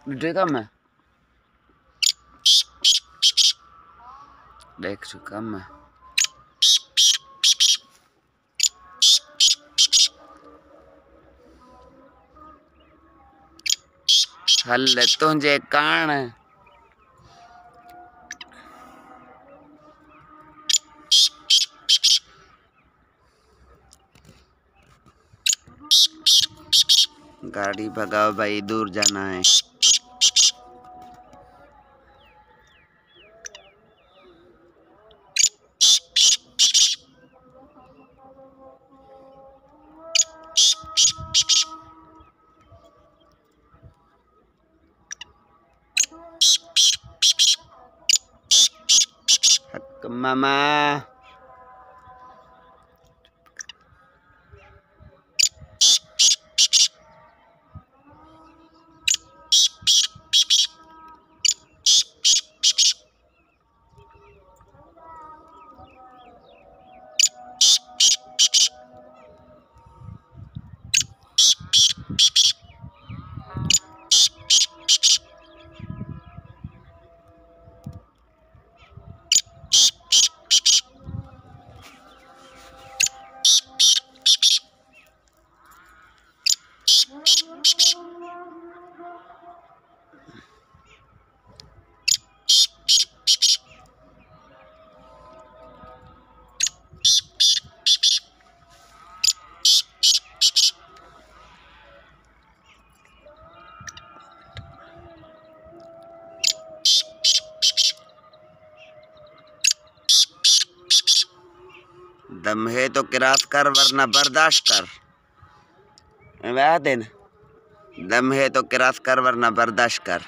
देखा मैं देख चुका मैं। हल तुझे कान गाड़ी भगाओ भाई, दूर जाना है। मामा दम है तो किरास कर वरना बर्दाश्त कर। वह दिन दम है तो किरास कर वरना बर्दाश्त कर।